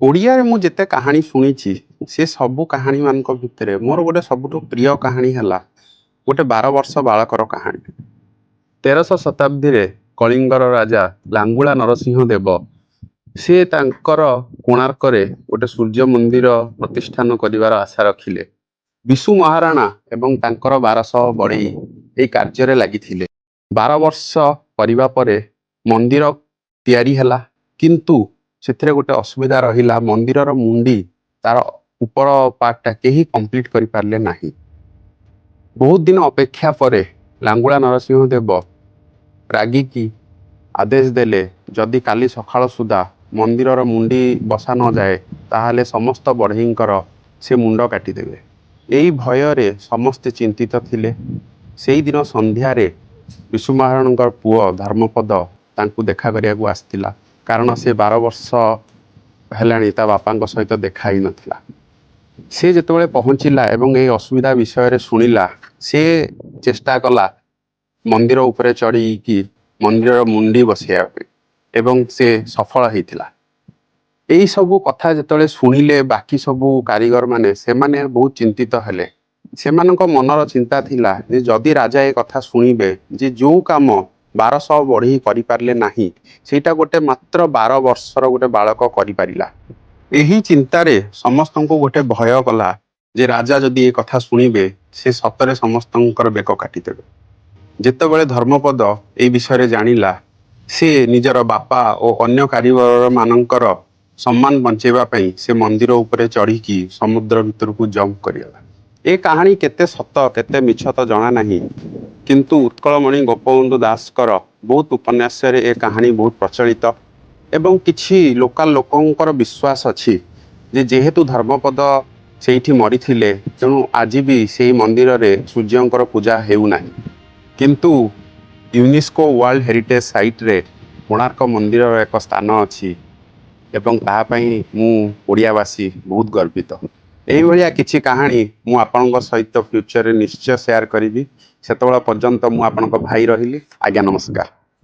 ओडिया मु जेते कहानी शुणी से सबु कहानी मान भितर मोर गोटे सबुठ प्रिय कहानी है गोटे 12 वर्ष बालकर कहानी। 1300 शताब्दी रे कलिंगर राजा लांगुला नरसिंह देव से तांकर कोणार्क रे गोटे सूर्य मंदिर प्रतिष्ठान करिवार आशा रखिले। विशु महाराणा एवं तांकर 1200 बढ़ई ए कार्य लगी 12 वर्ष करिबा परे मंदिर तैयारी हला, किंतु से गोटे असुविधा रहिला। मंदिर मुंडी तार ऊपर पार्टा केही कंप्लीट करि पारले नाही। बहुत दिन अपेक्षा परे लांगुला नरसिंह देव रागी की आदेश देले जदि काली सकाळ सुधा मंदिर मुंडी बसा न जाए ताहले समस्त बढ़ईंकर से मुंड काटिदेवे। यही भय समस्ते चिंतित थिले। सेही दिन संध्यारे विशु महाराणा पुओ धर्मपद तांकु देखा करियाकु आस्तिला, कारण से 12 वर्ष हेलाणी ता बापा सहित देखा ही नथिला। से जेतेबेले पहुंचिला एवं ए असुविधा विषय रे सुनिला, से चेष्टा कला मंदिर उपरे चढ़ी कि मंदिर मुंडी बसैया एवं से सफल होइथिला। एई सबु कथा जेतेबेले सुनिले बाकी सबु कारीगर माने से माने बहुत चिंतित हेले। सेमानक मनर चिंता थिला जे जदि राजा ए कथा सुनिबे जे जो काम 1200 बढ़ी करि पारले नाही सेटा गोटे मात्र 12 वर्षर गोटे बालक करि पारिला। एही चिंतारे समस्तंको गोटे भय कला जे राजा जदि ए कथा सुनिबे से सतरे समस्तंकर बेक काटिदेबे। जेतेबेले धर्मपद ए विषय रे जानिला, से निजर बापा और अन्य कारीगर मानकर सम्मान बंचेबा पई से मंदिर उपरे चढ़ी की समुद्र भीतर को जंप करियला। ए कहानी केते सत केते मिछ तो जना नाही, किंतु उत्कलमणि गोपबंधु दासकर बहुत उपन्यास रे ए कहानी बहुत प्रचलित एवं किछि लोकल लोकंकर विश्वास अछि जे जेहेतु धर्मपद सेठी मरिथिले तेणु आज भी सेही मंदिर रे सूर्यंकर पूजा हेउ नाही। किंतु यूनेस्को वर्ल्ड हेरिटेज साइट रे कोणार्क मंदिर एक स्थान अछि एवं ता पई मु ओडियावासी बहुत गर्वित। एही भलिया किछि कहानी मु आपनक सहित फ्यूचर रे निश्चय शेयर करिवि। सेतबेला पर्यंत मु आपनक भाई रहिली। आज्ञा नमस्कार।